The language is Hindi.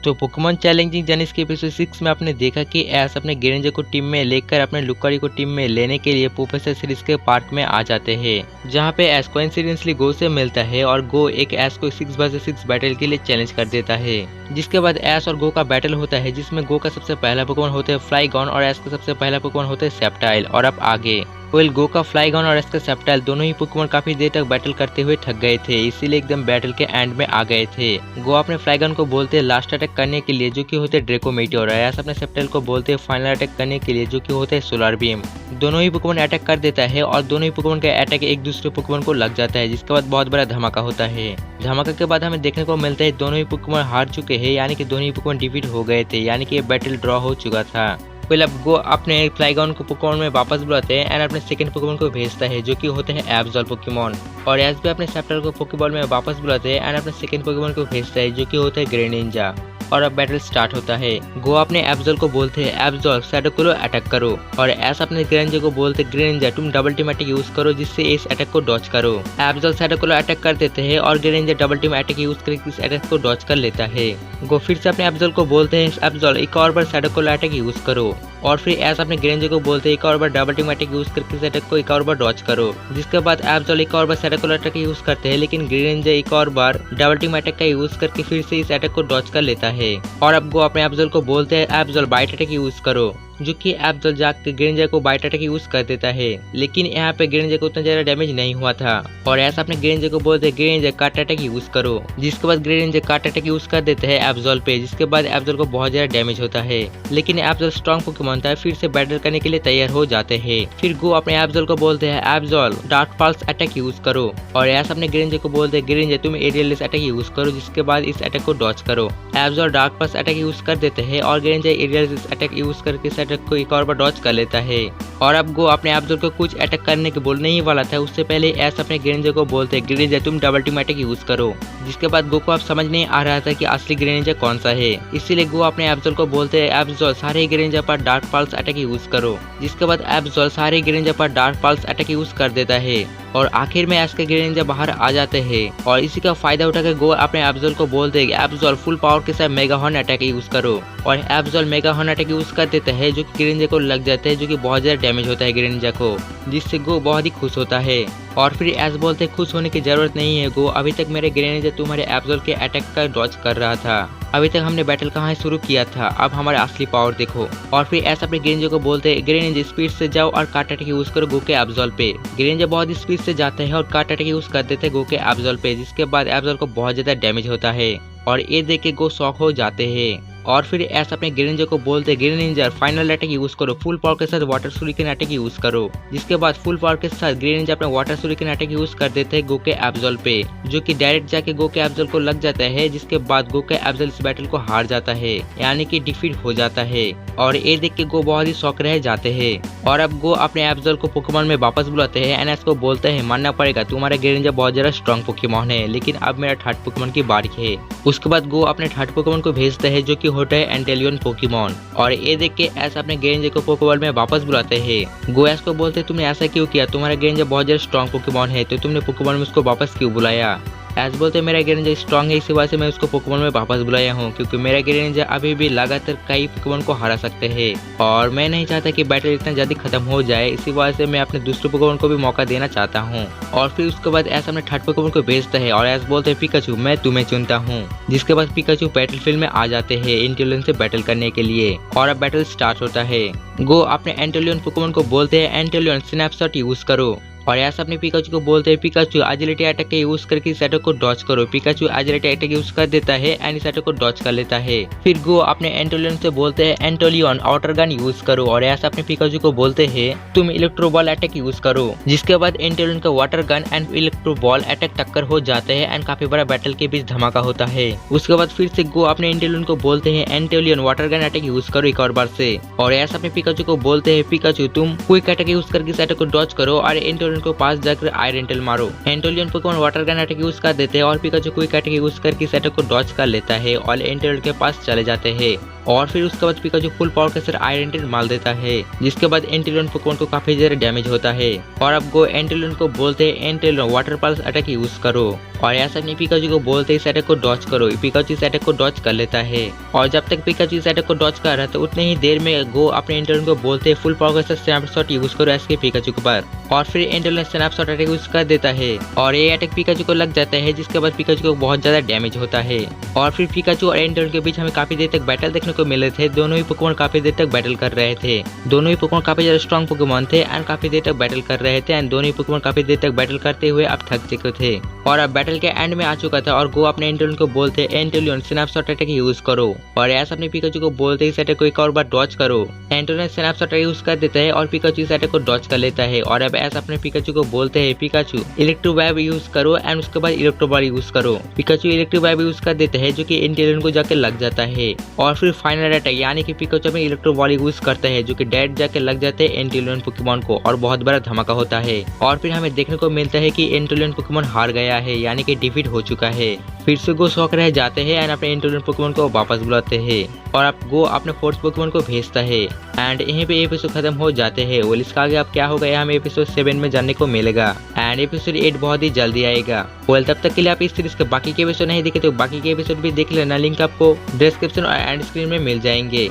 तो पोकेमॉन चैलेंजिंग जर्नीज के एपिसोड 6 में आपने देखा कि ऐश अपने ग्रेंजर को टीम में लेकर अपने लुकारी को टीम में लेने के लिए प्रोफेसर सीरीज के पार्क में आ जाते हैं, जहां पे ऐश कोइंसिडेंटली गो से मिलता है और गो एक ऐश को 6 vs 6 बैटल के लिए चैलेंज कर देता है। जिसके बाद ऐश और गो का बैटल होता है, जिसमें गो का सबसे पहला पोकेमॉन होता है फ्लाइगॉन और ऐश का सबसे पहला पोकेमॉन होता है सेप्टाइल। और अब आगे गो का फ्लाइगॉन और इसका सेप्टाइल दोनों ही पोकेमॉन काफी देर तक बैटल करते हुए थक गए थे, इसीलिए एकदम बैटल के एंड में आ गए थे। गो अपने फ्लाइगॉन को बोलते हैं लास्ट अटैक करने के लिए, जो कि होते ड्रेको मीटियोर। ऐश अपने सेप्टाइल को बोलते हैं फाइनल अटैक करने के लिए, जो कि होता है सोलर बीम। दोनों ही पोकेमॉन अटैक कर देता है और दोनों ही पोकेमॉन का अटैक एक दूसरे पोकेमॉन को लग जाता है, जिसके बाद बहुत बड़ा धमाका होता है। धमाका के बाद हमें देखने को मिलता है दोनों ही पोकेमॉन हार चुके हैं, यानी कि दोनों ही पोकेमॉन डिफीट हो गए थे, यानी कि ये बैटल ड्रॉ हो चुका था। फिर अब गो अपने फ्लाइगॉन को पोकेमॉन में वापस बुलाते हैं एंड अपने सेकंड पोकेमॉन को भेजता है, जो कि होते हैं एब्सॉल पोकेमॉन। और ऐश भी अपने सेप्टाइल को पोकेबॉल में वापस बुलाते हैं एंड अपने सेकंड पोकेमॉन को भेजता है, जो कि होता है ग्रेनिंजा। और अब बैटल स्टार्ट होता है। गो अपने एब्सॉल को बोलते हैं एब्सॉल सैडोकुलो अटैक करो, और ऐश अपने ग्रेनिंजा को बोलते हैं ग्रेनिंजा तुम डबल टीम अटैक यूज करो, जिससे इस अटैक को डॉज करो। एब्सॉल सैडोकुलो अटैक कर देते हैं और Greninja double team attack use करके इस अटैक को डॉज कर लेता है। गो फिर से अपने एब्सॉल को बोलते हैं एब्सॉल एक और बार सैडोकुलो अटैक यूज करो, और फिर ऐश अपने ग्रेनिंजा को बोलते हैं एक और बार डबल टीम अटैक यूज करके इस अटैक को एक और बार डॉज करो। जिसके बाद एब्सॉल एक और बार सैडोकुलो अटैक यूज करते हैं, लेकिन ग्रेनिंजा एक और बार डबल टीम अटैक का यूज करके फिर से इस अटैक को डॉज कर लेता है। और अब गो अपने एब्सॉल को बोलते हैं एब्सॉल बाइट अटैक यूज करो, जो कि एब्सॉल जाकर ग्रेनिंजा को बाइट अटैक यूज कर देता है, लेकिन यहाँ पे ग्रेनिंजा को उतना ज्यादा डैमेज नहीं हुआ था। और ऐसा अपने ग्रेनिंजा को बोलते हैं ग्रेनिंजा काट अटैक यूज करो, जिसके बाद ग्रेनिंजा काट अटैक यूज कर देते हैं एब्सॉल पे, जिसके बाद एब्सॉल को बहुत ज्यादा डैमेज होता है। लेकिन एब्सॉल स्ट्रॉन्ग पोकेमॉन था, फिर से बैटल करने के लिए तैयार हो जाते हैं। फिर गो अपने एब्सॉल को बोलते हैं एब्सॉल डार्क पल्स अटैक यूज करो, और ऐसा अपने ग्रेनिंजा को बोलते हैं ग्रेनिंजा तुम एरियलिस अटैक यूज करो, जिसके बाद इस अटैक को डॉज करो। एब्सॉल डार्क पल्स अटैक यूज कर देते हैं और ग्रेनिंजा एरियलिस अटैक यूज करके इस अटैक को एक और बार डॉज कर लेता है। और अब गो अपने एब्सॉल को कुछ अटैक करने के बोलने ही वाला था, उससे पहले ऐश अपने ग्रेनिंजा को बोलते हैं ग्रेनिंजा तुम डबल टीम अटैक यूज करो। जिसके बाद गो को अब समझ नहीं आ रहा था कि असली ग्रेनिंजा कौन सा है, इसीलिए गो अपने एब्सॉल को बोलते हैं एब्सॉल सारे ग्रेनिंजा पर डार्क पल्स अटैक यूज करो। जिसके बाद एब्सॉल सारे ग्रेनिंजा पर डार्क पल्स अटैक यूज कर देता है और आखिर में ऐश के ग्रेनिंजा बाहर आ जाते हैं। और इसी का फायदा उठाकर गो अपने एब्सॉल को बोलते हैं एब्सॉल फुल पावर के साथ मेगा हॉर्न अटैक यूज करो, और एब्सॉल मेगा हॉर्न अटैक यूज कर देता है, जो कि ग्रेनिंजा को लग जाता है, जो कि बहुत ज्यादा डैमेज होता है ग्रेनिंजा को, जिससे गो बहुत ही खुश होता है। और फिर ऐश बोलते खुश होने की जरूरत नहीं है गो, अभी तक मेरे ग्रेनिंजा तुम्हारे एब्सॉल के अटैक का डॉज कर रहा था, अभी तक हमने बैटल कहाँ शुरू किया था, अब हमारा असली पावर देखो। और फिर ऐसा अपने ग्रेनिंजा को बोलते हैं ग्रेनिंजा स्पीड से जाओ और काट अटैक यूज करो गो के एब्सॉल पे। ग्रेनिंजा बहुत ही स्पीड से जाता है और काट अटैक यूज कर देते हैं गो के एब्सॉल पे, जिसके बाद एब्सॉल को बहुत ज्यादा डैमेज होता है और ये देख के गो शॉक हो जाते हैं। और फिर ऐसा अपने ग्रेनिंजा को बोलते हैं ग्रेनिंजा फाइनल अटैक यूज करो, फुल पावर के साथ वाटर शूरिकेन अटैक यूज करो। जिसके बाद फुल पावर के साथ ग्रेनिंजा अपने वाटर शूरिकेन अटैक यूज कर देते हैं गो के एब्सॉल पे, जो कि डायरेक्ट जाके गो के एब्सॉल को लग जाता है। जिसके बाद गो के एब्सॉल इस बैटल को हार जाता है, यानी कि डिफीट हो जाता है। और ये देख के गो बहुत ही शौक रह जाते हैं। और अब गो अपने एब्सॉल को पोकेमॉन में वापस बुलाते हैं एंड को बोलते हैं मानना पड़ेगा तुम्हारा ग्रेनिंजा बहुत ज्यादा स्ट्रॉन्ग पोकेमॉन है, लेकिन अब मेरा थर्ड पोकेमॉन की बारी है। उसके बाद गो अपने थर्ड पोकेमॉन को भेजते हैं, जो कि होता है एंटेलियन पोकेमॉन। और ये देख के ऐश अपने ग्रेनिंजा को पोकेबॉल में वापस बुलाते हैं। गो ऐश को बोलते तुमने ऐसा क्यों किया, तुम्हारा ग्रेनिंजा बहुत ज्यादा स्ट्रॉन्ग पोकेमॉन है, तो तुमने पोकेमॉन में उसको वापस क्यों बुलाया। ऐश बोलते मेरा ग्रेनिंजा स्ट्रॉन्ग है, इसी वजह से मैं उसको पोकेमॉन में वापस बुलाया हूँ, क्योंकि मेरा ग्रेनिंजा अभी भी लगातार कई पोकेमॉन को हरा सकते हैं और मैं नहीं चाहता कि बैटल इतना जल्दी खत्म हो जाए, इसी वजह से मैं अपने दूसरे पोकेमॉन को भी मौका देना चाहता हूँ। और फिर उसके बाद ऐश अपने थर्ड पोकेमॉन को भेजता है और ऐश बोलते हैं पिकाचू मैं तुम्हें चुनता हूँ। जिसके बाद पिकाचू बैटलफील्ड में आ जाते हैं इंटेलियन से बैटल करने के लिए, और अब बैटल स्टार्ट होता है। गो अपने एंटेलियन पोकेमॉन को बोलते हैं एंटेलियन स्नैपशॉट यूज करो, और ऐसा अपने पिकाचू को बोलते हैं पिकाचू एजिलिटी अटैक के यूज करके इस अटैक को डॉज करो। पिकाचू एजिलिटी अटैक यूज कर देता है एंड इस अटैक को डॉज कर लेता है। फिर गो अपने एंटोलियन से बोलते हैं एंटोलियन आउटर गन यूज करो, और ऐसा अपने पिकाचू को बोलते हैं तुम इलेक्ट्रो बॉल अटैक यूज करो। जिसके बाद एंटोलियन का water gun and electro ball attack टक्कर हो जाते हैं एंड काफी बड़ा बैटल के बीच धमाका होता है। उसके बाद फिर से गो अपने एंटोलियन को बोलते हैं Anatolian water gun attack use करो एक और बार से, और ऐसा अपने पिकाचू को बोलते हैं पिकाचू तुम क्विक अटैक यूज करके इस अटैक को डॉज करो और एंटोलियन को पास जाकर आयरन मारो। Anatolian Pokemon water gun attack use कर देते हैं और पिकाचू क्विक अटैक यूज करके इस अटैक को डॉज कर लेता है और एंटोलियन के पास चले जाते हैं। और फिर उसके बाद पिकाचू फुल पावर के साथ आयरन टेल मार देता है, जिसके बाद एंटेलियन पोकेमॉन को काफी ज्यादा डैमेज होता है। और अब गो एंटेलियन को बोलते हैं एंटेलियन वाटर पल्स अटैक यूज करो, और ऐसा अपने पिकाचू को बोलते इस अटैक को डॉज करो। पिकाचू इस अटैक को डॉज कर लेता है, और जब तक पिकाचू इस अटैक को डॉज कर रहा था उतने ही देर में गो अपने एंटेलियन को बोलते फुल पावर के साथ स्नैपशॉट यूज करो एसके पिकाचू के ऊपर, और फिर एंटेलियन स्नैपशॉट अटैक यूज कर देता है, और ये अटैक पिकाचू को लग जाता है, जिसके बाद पिकाचू को बहुत ज्यादा डैमेज होता है। और फिर पिकाचू और एंटेलियन के बीच हमें काफी देर तक बैटल देखने को मिले थे। दोनों ही पोकेमॉन काफी देर तक बैटल कर रहे थे। दोनों ही पोकेमॉन काफी ज्यादा स्ट्रॉन्ग पोकेमॉन थे एंड काफी देर तक बैटल कर रहे थे, एंड दोनों ही पोकेमॉन काफी देर तक बैटल करते हुए अब थक चुके थे, और अब बैटल के एंड में आ चुका था। और गो अपने एंटेलियन को बोलते एंटेलियन स्नैपशॉट अटैक यूज करो, और ऐसा अपने पिकाचू को बोलते इस अटैक को एक और बार डॉज करो। एंटेलियन स्नैपशॉट यूज कर देता है और पिकाचू इस अटैक को डॉज कर लेता है, और अब ऐसा अपने पिकाचू को बोलते हैं पिकाचू इलेक्ट्रोवेव यूज करो एंड उसके बाद इलेक्ट्रोबॉल यूज करो। पिकाचू इलेक्ट्रोवेव यूज कर देता है जो कि एंटेलियन को जाके लग जाता है, और फिर फाइनल अटैक यानी कि पिकाचू में इलेक्ट्रोबॉल यूज करता है जो कि डायरेक्ट जाके लग जाते हैं एंटेलियन पोकेमॉन को, और बहुत बड़ा धमाका होता है। और फिर हमें देखने को मिलता है कि एंटेलियन पोकेमॉन हार गया है, यानी कि डिफीट हो चुका है। फिर से गो शॉक रह जाते हैं एंड अपने एंटेलियन पोकेमॉन को वापस बुलाते हैं, और अब गो अपने फोर्स पोकेमॉन को भेजता है, एंड यहीं पे एपिसोड खत्म हो जाते हैं। और इसका आगे अब क्या होगा यह हमें एपिसोड 7 में जानने को मिलेगा, एंड एपिसोड 8 बहुत ही जल्दी आएगा। वेल तब तक के लिए आप इस सीरीज के बाकी के एपिसोड नहीं देखे तो बाकी के एपिसोड भी देख लेना, लिंक आपको डिस्क्रिप्शन और एंड स्क्रीन में मिल जाएंगे।